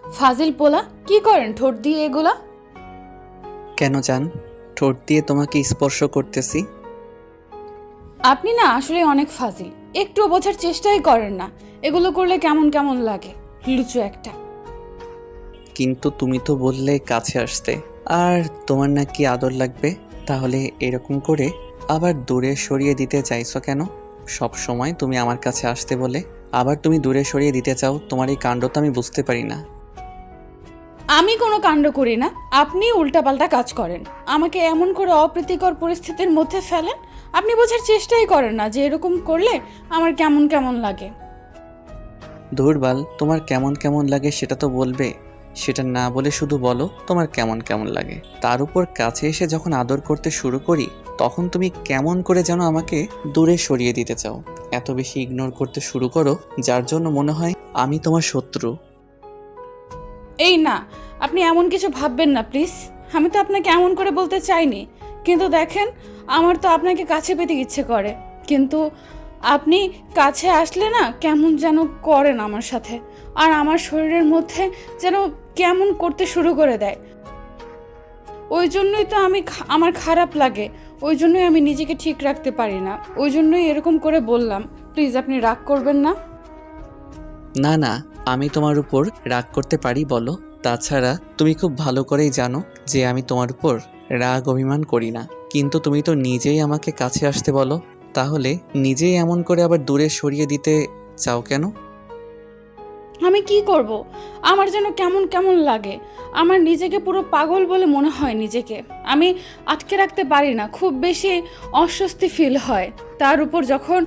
ফাজিল পোলা, কি করেন ঠোঁট দিয়ে এগুলা? কেন জান, ঠোঁট দিয়ে তোমাকে স্পর্শ করতেছি। আপনি না আসলে অনেক ফাজিল, একটুও বোঝার চেষ্টাই করেন না। এগুলো করলে কেমন কেমন লাগে, লুচু একটা। কিন্তু তুমি তো বললে কাছে আসতে, আর তোমার নাকি আদর লাগবে। তাহলে এরকম করে আবার দূরে সরিয়ে দিতে চাইছো কেন? সব সময় তুমি আমার কাছে আসতে বলে আবার তুমি দূরে সরিয়ে দিতে চাও। তোমার এই কাণ্ড তো আমি বুঝতে পারি না। আমি কোনো কাণ্ড করি না, আপনি উল্টাপাল্টা কাজ করেন, আমাকে এমন করে অপ্রীতিকর পরিস্থিতির মধ্যে ফেলেন। আপনি বোঝার চেষ্টাই করেন না যে এরকম করলে আমার কেমন কেমন লাগে। ধুরবাল, তোমার কেমন কেমন লাগে সেটা তো বলবে। সেটা না বলে শুধু বলো তোমার কেমন কেমন লাগে। তার উপর কাছে এসে যখন আদর করতে শুরু করি তখন তুমি কেমন করে যেন আমাকে দূরে সরিয়ে দিতে চাও। এত বেশি ইগনোর করতে শুরু করো যার জন্য মনে হয় আমি তোমার শত্রু। এই না, আপনি এমন কিছু ভাববেন না প্লিজ। আমি তো আপনাকে এমন করে বলতে চাইনি, কিন্তু দেখেন, আমার তো আপনাকে কাছে পেতে ইচ্ছে করে, কিন্তু আপনি কাছে আসলে না কেমন যেন করেন আমার সাথে, আর আমার শরীরের মধ্যে যেন কেমন করতে শুরু করে দেয়। ওই জন্যই তো আমার খারাপ লাগে, ওই জন্যই আমি নিজেকে ঠিক রাখতে পারি না, ওই জন্যই এরকম করে বললাম। প্লিজ আপনি রাগ করবেন না। না না, আমি তোমার উপর রাগ করতে পারি বলো? তাছাড়া তুমি খুব ভালো করেই জানো যে আমি তোমার উপর রাগ অভিমান করি না। কিন্তু তুমি তো নিজেই আমাকে কাছে আসতে বলো, তাহলে নিজেই এমন করে আবার দূরে সরিয়ে দিতে চাও কেন? আমি কি করব? আমার যেন কেমন কেমন লাগে, আমার নিজেকে পুরো পাগল বলে মনে হয় নিজেকে। আমি আটকে রাখতে পারি না, খুব বেশি অস্বস্তি ফিল হয়। তার উপর যখন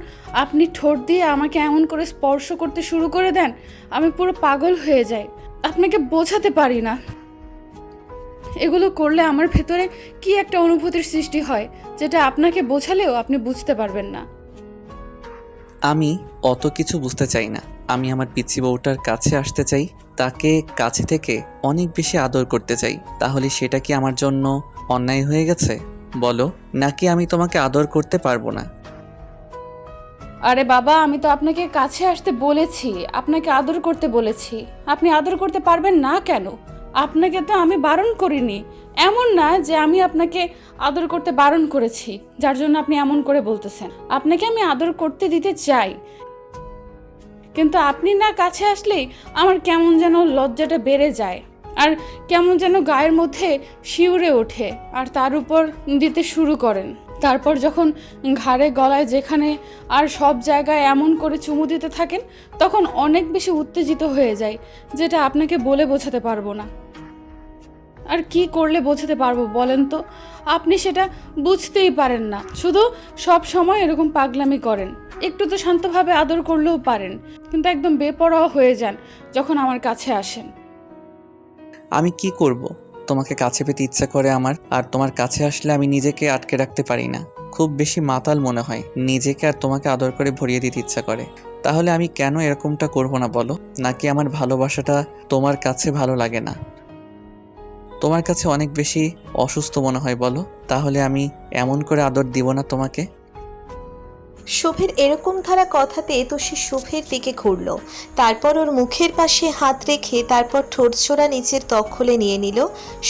আপনি ঠোঁট দিয়ে আমাকে এমন করে স্পর্শ করতে শুরু করে দেন, আমি পুরো পাগল হয়ে যাই। আপনাকে বোঝাতে পারি না, এগুলো করলে আমার ভেতরে কি একটা অনুভূতির সৃষ্টি হয়, যেটা আপনাকে বোঝালেও আপনি বুঝতে পারবেন না। আমি অত কিছু বুঝতে চাই না। আমি আমার পিচ্চি বউটার কাছে আসতে চাই, তাকে কাছে থেকে অনেক বেশি আদর করতে চাই। তাহলে সেটা কি আমার জন্য অন্যায় হয়ে গেছে বলো? নাকি আমি তোমাকে আদর করতে পারবো না? আরে বাবা, আমি তো আপনাকে কাছে আসতে বলেছি, আপনাকে আদর করতে বলেছি। আপনি আদর করতে পারবেন না কেন? আপনাকে তো আমি বারণ করিনি। এমন না যে আমি আপনাকে আদর করতে বারণ করেছি, যার জন্য আপনি এমন করে বলতেছেন। আপনাকে আমি আদর করতে দিতে চাই, কিন্তু আপনি না কাছে আসলেই আমার কেমন যেন লজ্জাটা বেড়ে যায়, আর কেমন যেন গায়ের মধ্যে শিউরে ওঠে, আর তার উপর দিতে শুরু করেন। তারপর যখন ঘাড়ে গলায় যেখানে আর সব জায়গায় এমন করে চুমু দিতে থাকেন, তখন অনেক বেশি উত্তেজিত হয়ে যায়, যেটা আপনাকে বলে বোঝাতে পারবো না। আর কি করলে বোঝাতে পারবো বলেন তো? আপনি সেটা বুঝতেই পারেন না, শুধু সব সময় এরকম পাগলামি করেন। একটু তো শান্তভাবে আদর করলেও পারেন, কিন্তু একদম বেপরোয়া হয়ে যান যখন আমার কাছে আসেন। আমি কি করব? তোমাকে কাছে পেতে ইচ্ছা করে আমার, আর তোমার কাছে আসলে আমি নিজেকে আটকে রাখতে পারি না। খুব বেশি মাতাল মনে হয় নিজেকে, আর তোমাকে আদর করে ভরিয়ে দিতে ইচ্ছা করে। তাহলে আমি কেন এরকমটা করব না বলো? নাকি আমার ভালোবাসাটা তোমার কাছে ভালো লাগে না? তোমার কাছে অনেক বেশি অসুস্থ মনে হয় বলো? তাহলে আমি এমন করে আদর দিব না তোমাকে। শুভের এরকম ধারা কথাতে তুষি শুভের দিকে ঘুরল, তারপর ওর মুখের পাশে হাত রেখে তারপর ঠোঁটছোড়া নিচের তক্ষলে নিয়ে নিল।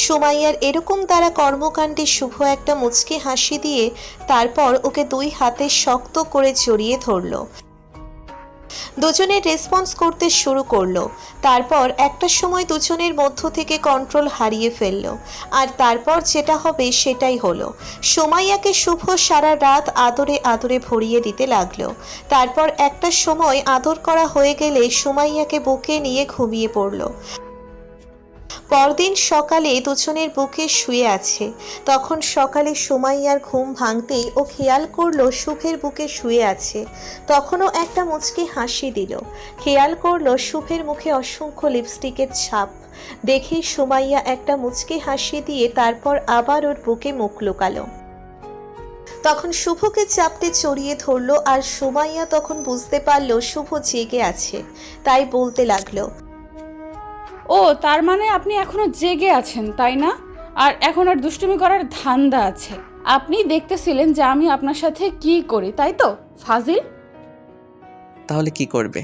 সুমাইয়ার এরকম দ্বারা কর্মকাণ্ডে শুভ একটা মুচকি হাসি দিয়ে তারপর ওকে দুই হাতে শক্ত করে জড়িয়ে ধরল। দুজনে রেসপন্স করতে শুরু করলো। তারপর একটা সময় দুজনের মধ্য থেকে কন্ট্রোল হারিয়ে ফেললো, আর তারপর যেটা হবে সেটাই হলো। সুমাইয়াকে শুভ সারা রাত আদরে আদরে ভরিয়ে দিতে লাগলো। তারপর একটা সময় আদর করা হয়ে গেলে সুমাইয়াকে বুকে নিয়ে ঘুমিয়ে পড়লো। পরদিন সকালে দুজনের বুকে শুয়ে আছে। তখন সকালে সুমাইয়ার ঘুম ভাঙতেই ও খেয়াল করলো শুভের বুকে শুয়ে আছে। তখনও একটা মুচকি হাসি দিল। খেয়াল করলো শুভের মুখে অসংখ্য লিপস্টিকের ছাপ। দেখে সুমাইয়া একটা মুচকি হাসি দিয়ে তারপর আবার ওর বুকে মুখ লুকালো। তখন শুভকে চাপটে চড়িয়ে ধরলো, আর সুমাইয়া তখন বুঝতে পারলো শুভ জেগে আছে, তাই বলতে লাগলো, ও, তার মানে আপনি এখনো জেগে আছেন, তাই না? আর এখন আর দুষ্টুমি করার ধান্দা আছে। আপনি দেখতেছিলেন যে আমি আপনার সাথে কি করি, তাই তো ফাজিল? তাহলে কি করবে?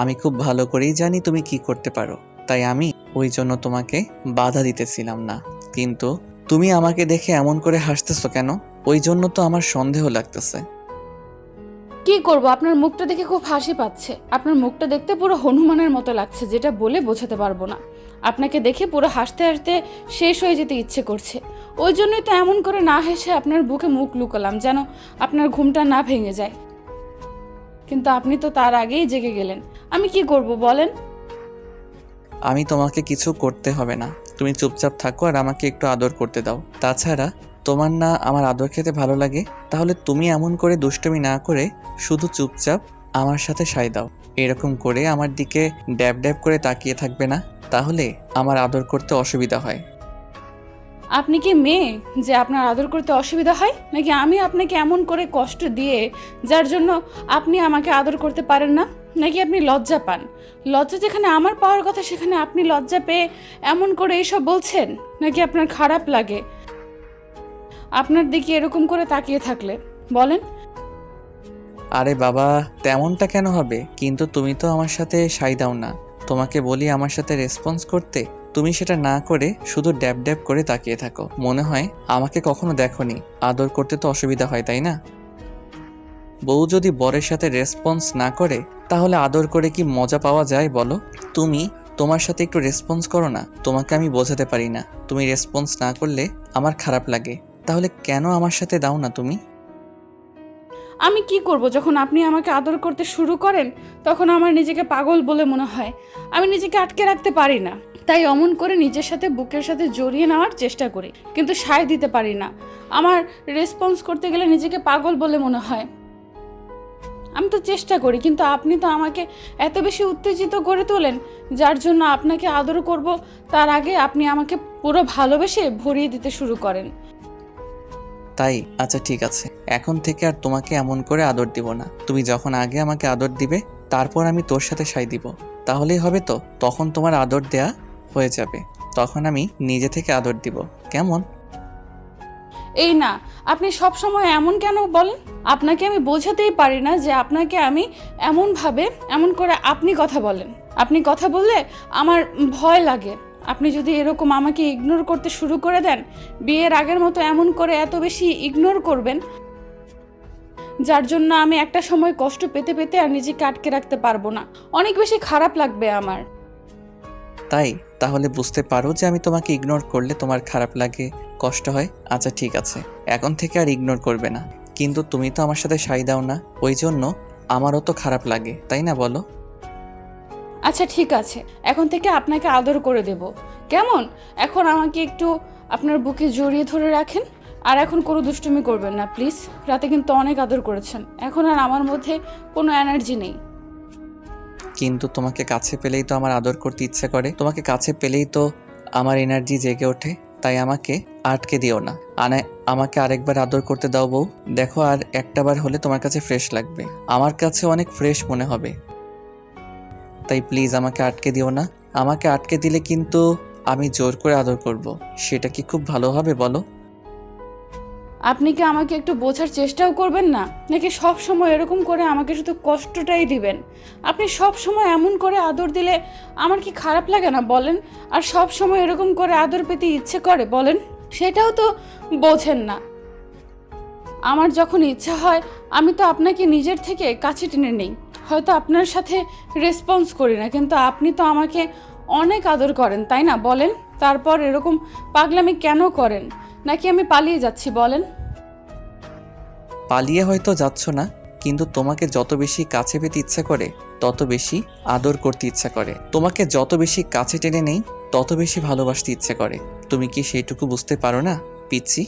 আমি খুব ভালো করেই জানি তুমি কি করতে পারো। তাই আমি ওই জন্য তোমাকে বাধা দিতেছিলাম না। কিন্তু তুমি আমাকে দেখে এমন করে হাসতেছো কেন? ওই জন্য তো আমার সন্দেহ লাগতেছে। কি করব, আপনার মুখটা দেখে খুব হাসি পাচ্ছে। আপনার মুখটা দেখতে পুরো হনুমানের মতো লাগছে, যেটা বলে বোঝাতে পারবো না। আপনাকে দেখে পুরো হাসতে হাসতে শেষ হয়ে যেতে ইচ্ছে করছে। ওই জন্যই তো এমন করে না হেসে আপনার বুকে মুখ লুকালাম, যেন আপনার ঘুমটা না ভেঙে যায়। কিন্তু আপনি তো তার আগেই জেগে গেলেন। আমি কি করব বলেন? আমি তোমাকে কিছু করতে হবে না, তুমি চুপচাপ থাকো আর আমাকে একটু আদর করতে দাও। তাছাড়া তোমার না আমার আদর খেতে ভালো লাগে? তাহলে তুমি এমন করে দুষ্টুমি না করে শুধু চুপচাপ আমার সাথে সায় দাও। এরকম করে আমার দিকে ড্যাব ড্যাব করে তাকিয়ে থাকবে না, তাহলে আমার আদর করতে অসুবিধা হয়। আপনি কি মেয়ে যে আপনার আদর করতে অসুবিধা হয়? নাকি আমি আপনাকে এমন করে কষ্ট দিয়ে যার জন্য আপনি আমাকে আদর করতে পারেন না? নাকি আপনি লজ্জা পান? লজ্জা যেখানে আমার পাওয়ার কথা সেখানে আপনি লজ্জা পেয়ে এমন করে এইসব বলছেন? নাকি আপনার খারাপ লাগে আপনার দিকে এরকম করে তাকিয়ে থাকলে? বলেন। আরে বাবা, তেমনটা কেন হবে? কিন্তু তুমি তো আমার সাথে সায় দাও না। তোমাকে বলি আমার সাথে রেসপন্স করতে, তুমি সেটা না করে শুধু ড্যাব ড্যাব করে তাকিয়ে থাকো। মনে হয় আমাকে কখনো দেখোনি। আদর করতে তো অসুবিধা হয়, তাই না? বউ যদি বরের সাথে রেসপন্স না করে তাহলে আদর করে কি মজা পাওয়া যায় বলো? তুমি তোমার সাথে একটু রেসপন্স করো না। তোমাকে আমি বোঝাতে পারি না, তুমি রেসপন্স না করলে আমার খারাপ লাগে। তাহলে কেন আমার সাথে দাও না তুমি? আমি কি করব? যখন আপনি আমাকে আদর করতে শুরু করেন তখন আমার নিজেকে পাগল বলে মনে হয়। আমি নিজেকে আটকে রাখতে পারি না, তাই অমন করে নিজের সাথে বুকের সাথে জড়িয়ে নেওয়ার চেষ্টা করি, কিন্তু সায় দিতে পারি না। আমার রেসপন্স করতে গেলে নিজেকে পাগল বলে মনে হয়। আমি তো চেষ্টা করি, কিন্তু আপনি তো আমাকে এত বেশি উত্তেজিত করে তোলেন, যার জন্য আপনাকে আদর করব তার আগে আপনি আমাকে পুরো ভালোবেসে ভরিয়ে দিতে শুরু করেন। তাই আচ্ছা ঠিক আছে, এখন থেকে আর তোমাকে এমন করে আদর দিব না। তুমি যখন আগে আমাকে আদর দিবে তারপর আমি তোর সাথে সায় দিব, তাহলেই হবে তো? তখন তোমার আদর দেয়া হয়ে যাবে, তখন আমি নিজে থেকে আদর দিব। কেমন? এই না, আপনি সব সময় এমন কেন বলেন? আপনাকে আমি বোঝাতেই পারি না যে আপনাকে আমি এমন করে আপনি কথা বলেন। আপনি কথা বললে আমার ভয় লাগে। আপনি যদি এরকম আমাকে ইগনোর করতে শুরু করে দেন, বিয়ের আগের মতো এমন করে এত বেশি ইগনোর করবেন, যার জন্য আমি একটা সময় কষ্ট পেতে পেতে আর নিজেকে আটকে রাখতে পারবো না। অনেক বেশি খারাপ লাগবে আমার। তাই তাহলে বুঝতে পারো যে আমি তোমাকে ইগনোর করলে তোমার খারাপ লাগে, কষ্ট হয়। আচ্ছা ঠিক আছে, এখন থেকে আর ইগনোর করবে না। কিন্তু তুমি তো আমার সাথে সায় দাও না, ওই জন্য আমারও তো খারাপ লাগে, তাই না বলো? আচ্ছা ঠিক আছে, এখন থেকে আপনাকে আদর করে দেব। কেমন? এখন আমাকে একটু আপনার বুকে জড়িয়ে ধরে রাখেন। আর এখন কোনো দুষ্টুমি করবেন না প্লিজ। রাতে কিন্তু অনেক আদর করেছেন, এখন আর আমার মধ্যে কোনো এনার্জি নেই। কিন্তু তোমাকে কাছে পেলেই তো আমার আদর করতে ইচ্ছে করে, তোমাকে কাছে পেলেই তো আমার এনার্জি জেগে ওঠে। তাই আমাকে আটকে দিও না, আমাকে আরেকবার আদর করতে দাও বউ। দেখো আর একটা বার হলে তোমার কাছে ফ্রেশ লাগবে, আমার কাছে অনেক ফ্রেশ মনে হবে। তাই প্লিজ আমাকে আটকে দিও না। আমাকে আটকে দিলে কিন্তু আমি জোর করে আদর করব, সেটা কি খুব ভালো হবে বলো? আপনি কি আমাকে একটু বোঝার চেষ্টাও করবেন না? নাকি সব সময় এরকম করে আমাকে শুধু কষ্টটাই দিবেন? আপনি সব সময় এমন করে আদর দিলে আমার কি খারাপ লাগে না বলেন? আর সব সময় এরকম করে আদর পেতে ইচ্ছে করে বলেন? সেটাও তো বোঝেন না। আমার যখন ইচ্ছা হয় আমি তো আপনাকে নিজের থেকে কাছে টেনে নেই। হয়তো আপনার সাথে রেসপন্স করি না, কিন্তু আপনি তো আমাকে অনেক আদর করেন, তাই না বলেন? তারপর এরকম পাগলামি কেন করেন? নাকি আমি পালিয়ে যাচ্ছি বলেন? পালিয়ে হয়তো যাচ্ছ না, কিন্তু তোমাকে যত বেশি কাছে পেতে ইচ্ছা করে তত বেশি আদর করতে ইচ্ছা করে। তোমাকে যত বেশি কাছে টেনে নেই তত বেশি ভালোবাসতে ইচ্ছে করে। তুমি কি সেইটুকু বুঝতে পারো না পিচ্ছি?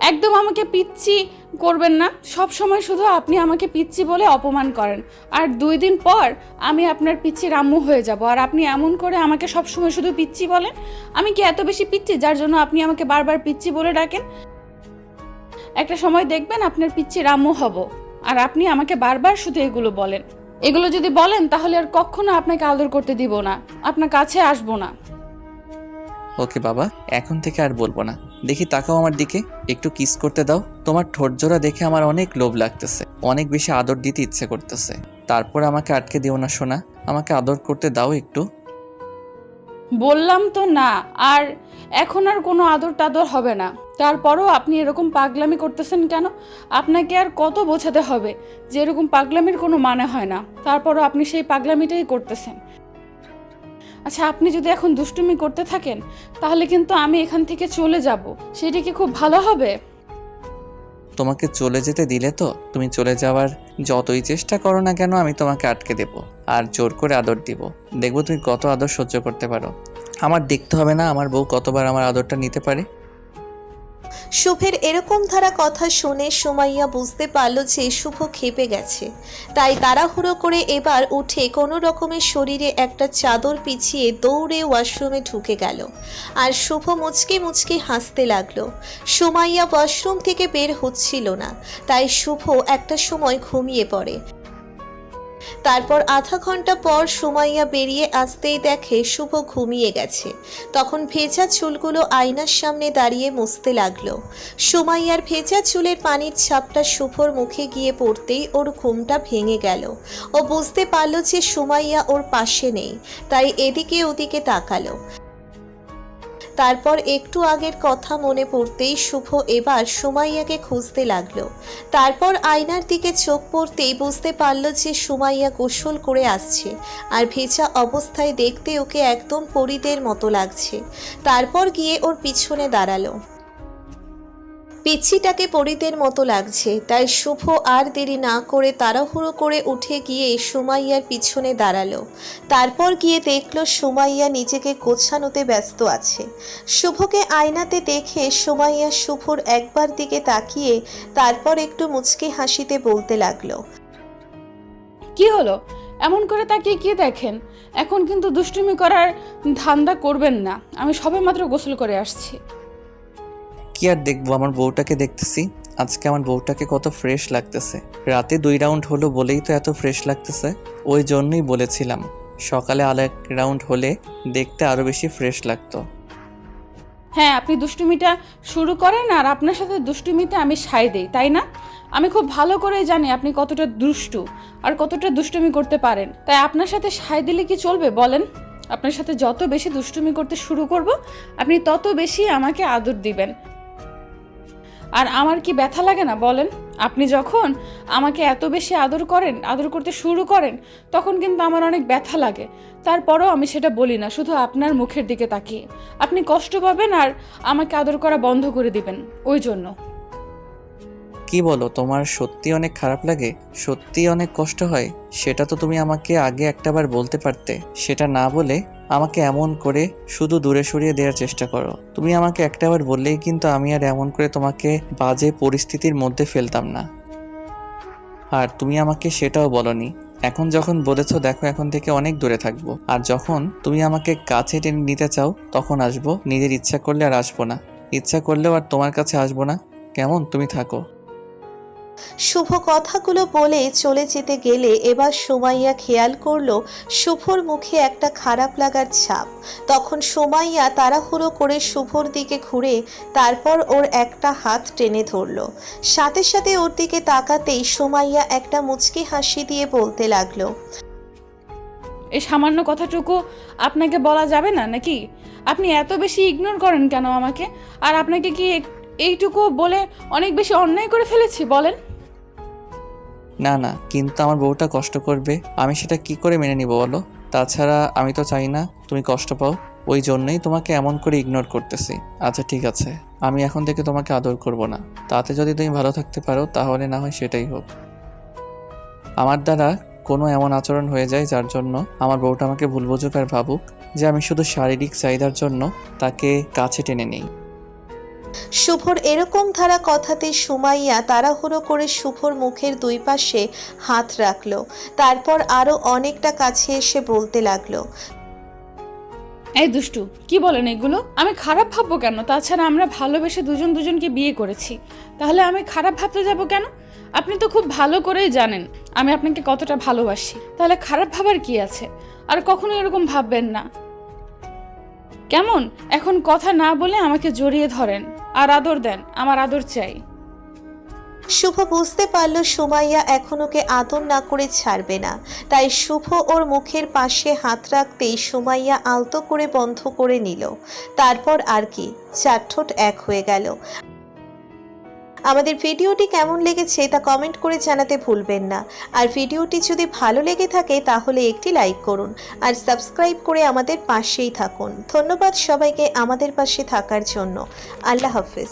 একদম আমাকে পিচ্ছি করবেন না। সব সময় শুধু আপনি আমাকে পিচ্ছি বলে অপমান করেন, আর 2 দিন পর আমি আপনার পিচ্ছির আম্মু হয়ে যাব। আর আপনি এমন করে আমাকে সব সময় শুধু পিচ্ছি বলেন। আমি কি এত বেশি পিচ্ছি যার জন্য আপনি আমাকে বারবার পিচ্ছি বলে ডাকেন? একটা সময় দেখবেন আপনার পিচ্ছির আম্মু হব, আর আপনি আমাকে বারবার শুধু এগুলো বলেন। এগুলো যদি বলেন তাহলে আর কখনো আপনাকে আদর করতে দিব না, আপনার কাছে আসবো না। ওকে বাবা, এখন থেকে আর বলবো না। দেখি তাকাও আমার দিকে, একটু কিস করতে দাও। তোমার ঠোঁট জোড়া দেখে আমার অনেক লোভ লাগতেছে, অনেক বেশি আদর দিতে ইচ্ছে করতেছে। তারপর আমাকে আটকে দিও না সোনা, আমাকে আদর করতে দাও একটু। বললাম তো না, আর এখন আর কোনো আদর টাদর হবে না। তারপরও আপনি এরকম পাগলামি করতেছেন কেন? আপনাকে আর কত বোঝাতে হবে যে এরকম পাগলামির কোনো মানে হয় না, তারপরও আপনি সেই পাগলামিটাই করতেছেন। আচ্ছা, আপনি যদি এখন দুষ্টুমি করতে থাকেন তাহলে কিন্তু আমি এখান থেকে চলে যাব, সেটা কি খুব ভালো হবে? তোমাকে চলে যেতে দিলে তো তুমি চলে যাওয়ার যতই চেষ্টা করো না কেন আমি তোমাকে আটকে দেব আর জোর করে আদর দিব। দেখবো তুমি কত আদর সহ্য করতে পারো। আমার দেখতে হবে না আমার বউ কতবার আমার আদরটা নিতে পারে। শুভের এরকম ধারা কথা শুনে সুমাইয়া বুঝতে পারল যে শুভ ক্ষেপে গেছে। তাই তাড়াহুড়ো করে এবার উঠে কোনো রকমের শরীরে একটা চাদর পিছিয়ে দৌড়ে ওয়াশরুমে ঢুকে গেল। আর শুভ মুচকে মুচকে হাসতে লাগলো। সুমাইয়া ওয়াশরুম থেকে বের হচ্ছিল না, তাই শুভ একটা সময় ঘুমিয়ে পড়ে। তারপর আধা ঘন্টা পর সুমাইয়া বেরিয়ে আসতেই দেখে শুভ ঘুমিয়ে গেছে। তখন ভেজা চুলগুলো আয়নার সামনে দাঁড়িয়ে মুছতে লাগলো। সুমাইয়ার ভেজা চুলের পানির ছাপটা শুভর মুখে গিয়ে পড়তেই ওর ঘুমটা ভেঙে গেল। ও বুঝতে পারল যে সুমাইয়া ওর পাশে নেই, তাই এদিকে ওদিকে তাকালো। তারপর একটু আগের কথা মনে পড়তেই শুভ এবার সুমাইয়াকে খুঁজতে লাগলো। তারপর আয়নার দিকে চোখ পড়তেই বুঝতে পারল যে সুমাইয়া গোসল করে আসছে, আর ভেজা অবস্থায় দেখতে ওকে একদম পরীদের মতো লাগছে। তারপর গিয়ে ওর পিছনে দাঁড়ালো। পিচ্ছিটাকে পরীদের মতো লাগছে, তাই শুভ আর দেরি না করে তাড়াহুড়ো করে উঠে গিয়ে সুমাইয়ার পিছনে দাঁড়ালো। তারপর গিয়ে দেখলো সুমাইয়া নিজেকে গোছানোতে ব্যস্ত আছে। শুভকে আয়নাতে দেখে সুমাইয়া শুভর একবার দিকে তাকিয়ে তারপর একটু মুচকি হাসিতে বলতে লাগলো, কি হলো? এমন করে তাকিয়ে কি দেখেন? এখন কিন্তু দুষ্টুমি করার ধান্দা করবেন না। আমি সবেমাত্র গোসল করে আসছি। কি আর দেখবো, আমার বউটাকে দেখতেছি। আজকে আমার বউটাকে কত ফ্রেশ লাগতেছে। রাতে 2 রাউন্ড হলো বলেই তো এত ফ্রেশ লাগতেছে। ওই জন্যই বলেছিলাম সকালে আরো 1 রাউন্ড হলে দেখতে আরো বেশি ফ্রেশ লাগতো। হ্যাঁ, আপনি দুষ্টুমিটা শুরু করেন আর আপনার সাথে দুষ্টুমিতে আমি সায় দেই, তাই না? আমি খুব ভালো করেই জানি আপনি কতটা দুষ্টু আর কতটা দুষ্টুমি করতে পারেন। তাই আপনার সাথে সায় দিলে কি চলবে বলেন? আপনার সাথে যত বেশি দুষ্টুমি করতে শুরু করব, আপনি তত বেশি আমাকে আদর দিবেন। আর আমার কি ব্যথা লাগে না বলেন? আপনি যখন আমাকে এত বেশি আদর করেন, আদর করতে শুরু করেন, তখন কিন্তু আমার অনেক ব্যথা লাগে। তারপরও আমি সেটা বলি না, শুধু আপনার মুখের দিকে তাকিয়ে। আপনি কষ্ট পাবেন আর আমাকে আদর করা বন্ধ করে দিবেন, ওই জন্য। কি বলো, তোমার সত্যি অনেক খারাপ লাগে? সত্যি অনেক কষ্ট হয়? সেটা তো তুমি আমাকে আগে একটাবার বলতে পারতে। সেটা না বলে আমাকে এমন করে শুধু দূরে সরিয়ে দেওয়ার চেষ্টা করো। তুমি আমাকে একটাবার বললেই কিন্তু আমি আর এমন করে তোমাকে বাজে পরিস্থিতির মধ্যে ফেলতাম না। আর তুমি আমাকে সেটাও বলনি। এখন যখন বলেছো, দেখো এখন থেকে অনেক দূরে থাকবো। আর যখন তুমি আমাকে কাছে টেনে নিতে চাও তখন আসবো। নিজের ইচ্ছা করলে আর আসবো না, ইচ্ছা করলেও আর তোমার কাছে আসবো না। কেমন? তুমি থাকো। শুভ কথাগুলো বলে চলে যেতে গেলে এবার সুমাইয়া খেয়াল করলো শুভর মুখে একটা খারাপ লাগার ছাপ। তখন সুমাইয়া তাড়াহুড়ো করে শুভর দিকে ঘুরে তারপর ওর একটা হাত টেনে ধরলো। সাথে সাথে ওর দিকে তাকাতেই সুমাইয়া একটা মুচকি হাসি দিয়ে বলতে লাগলো, এই সামান্য কথাটুকু আপনাকে বলা যাবে না নাকি? আপনি এত বেশি ইগনোর করেন কেন আমাকে? আর আপনাকে কি এইটুকু বলে অনেক বেশি অন্যায় করে ফেলেছি বলেন? না না, কিন্তু আমার বউটা কষ্ট করবে, আমি সেটা কি করে মেনে নিব বলো? তাছাড়া আমি তো চাই না তুমি কষ্ট পাও, ওই জন্যই তোমাকে এমন করে ইগনোর করতেছি। আচ্ছা ঠিক আছে, আমি এখন থেকে তোমাকে আদর করব না। তাতে যদি তুমি ভালো থাকতে পারো তাহলে না হয় সেটাই হোক। আমার দ্বারা কোনো এমন আচরণ হয়ে যায় যার জন্য আমার বউটা আমাকে ভুল বুঝুক আর ভাবুক যে আমি শুধু শারীরিক চাহিদার জন্য তাকে কাছে টেনে নিই। শুভর এরকম ধারা কথাতে সুমাইয়া তাড়াহুড়ো করে শুভর মুখের 2 পাশে হাত রাখলো। তারপর আরো অনেকটা কাছে এসে বলতে লাগলো, এই দুষ্টু, কি বলেন এগুলো? আমি খারাপ ভাববো কেন? তাছাড়া আমরা ভালোবেসে দুজন দুজনকে বিয়ে করেছি, তাহলে আমি খারাপ ভাবতে যাব কেন? আপনি তো খুব ভালো করেই জানেন আমি আপনাকে কতটা ভালোবাসি, তাহলে খারাপ ভাবার কি আছে? আর কখনো এরকম ভাববেন না, কেমন? এখন কথা না বলে আমাকে জড়িয়ে ধরেন আর আদর দেন, আমার আদর চাই। শুভ বুঝতে পারল সুমাইয়া এখন ওকে আদর না করে ছাড়বে না, তাই শুভ ওর মুখের পাশে হাত রাখতেই সুমাইয়া আলতো করে বন্ধ করে নিল। তারপর আর কি, চার ঠোঁট এক হয়ে গেল। আমাদের ভিডিওটি কেমন লেগেছে তা কমেন্ট করে জানাতে ভুলবেন না। আর ভিডিওটি যদি ভালো লেগে থাকে তাহলে একটি লাইক করুন আর সাবস্ক্রাইব করে আমাদের পাশেই থাকুন। ধন্যবাদ সবাইকে আমাদের পাশে থাকার জন্য। আল্লাহ হাফেজ।